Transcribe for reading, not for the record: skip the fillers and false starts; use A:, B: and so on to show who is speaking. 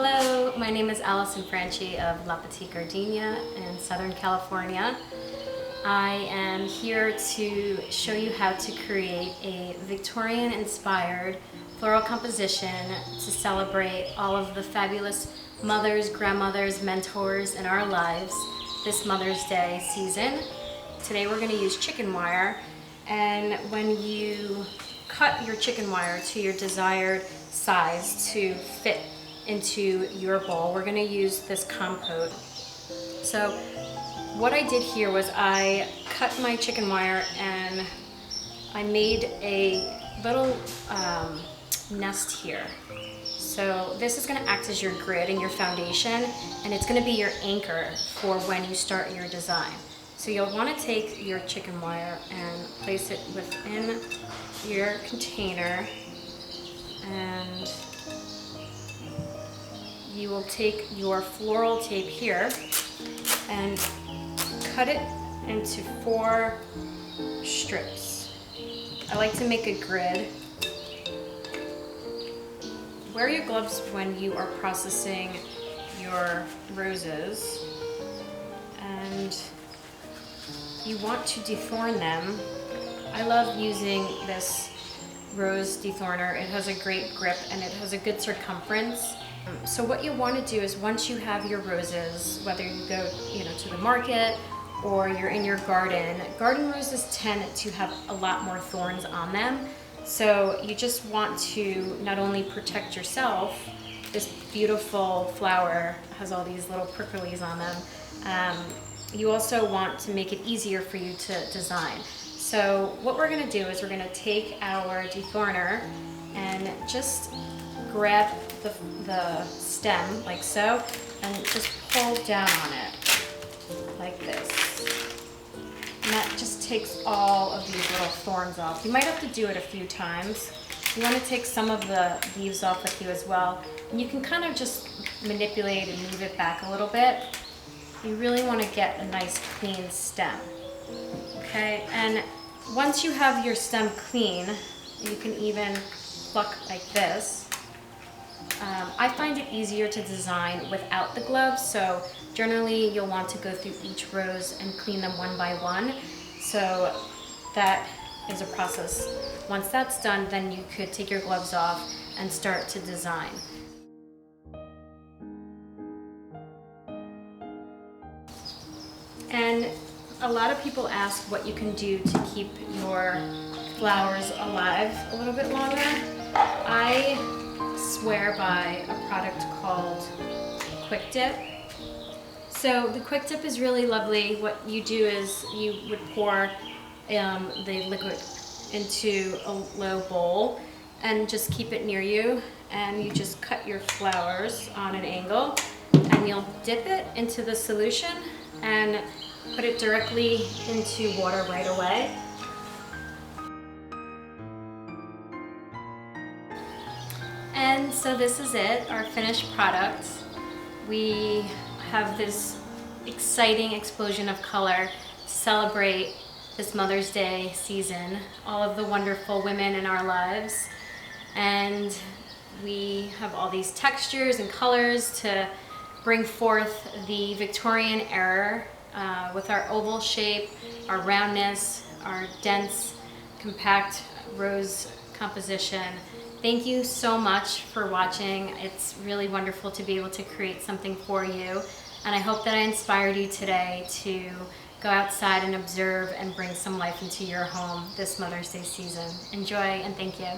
A: Hello, my name is Alison Franchi of Petite, Gardenia in Southern California. I am here to show you how to create a Victorian-inspired floral composition to celebrate all of the fabulous mothers, grandmothers, mentors in our lives this Mother's Day season. Today we're going to use chicken wire, and when you cut your chicken wire to your desired size to fit into your bowl, we're going to use this compote. So what I did here was I cut my chicken wire and I made a little nest here. So this is going to act as your grid and your foundation, and it's going to be your anchor for when you start your design. So you'll want to take your chicken wire and place it within your container, and you will take your floral tape here and cut it into 4 strips. I like to make a grid. Wear your gloves when you are processing your roses, and you want to dethorn them. I love using this rose dethorner. It has a great grip and it has a good circumference. So what you want to do is, once you have your roses, whether you go to the market or you're in your garden roses tend to have a lot more thorns on them. So you just want to not only protect yourself, this beautiful flower has all these little pricklies on them, you also want to make it easier for you to design. So what we're going to do is we're going to take our dethorner and just grab the stem like so and just pull down on it like this. And that just takes all of these little thorns off. You might have to do it a few times. You want to take some of the leaves off with you as well. And you can kind of just manipulate and move it back a little bit. You really want to get a nice clean stem. Okay, and once you have your stem clean, you can even pluck like this. I find it easier to design without the gloves, so generally you'll want to go through each rose and clean them one by one. So that is a process. Once that's done, then you could take your gloves off and start to design. And a lot of people ask what you can do to keep your flowers alive a little bit longer. I swear by a product called Quick Dip. So the Quick Dip is really lovely. What you do is you would pour the liquid into a low bowl and just keep it near you, and you just cut your flowers on an angle and you'll dip it into the solution and put it directly into water right away. And so this is it, our finished product. We have this exciting explosion of color to celebrate this Mother's Day season, all of the wonderful women in our lives. And we have all these textures and colors to bring forth the Victorian era with our oval shape, our roundness, our dense, compact rose composition. Thank you so much for watching. It's really wonderful to be able to create something for you. And I hope that I inspired you today to go outside and observe and bring some life into your home this Mother's Day season. Enjoy, and thank you.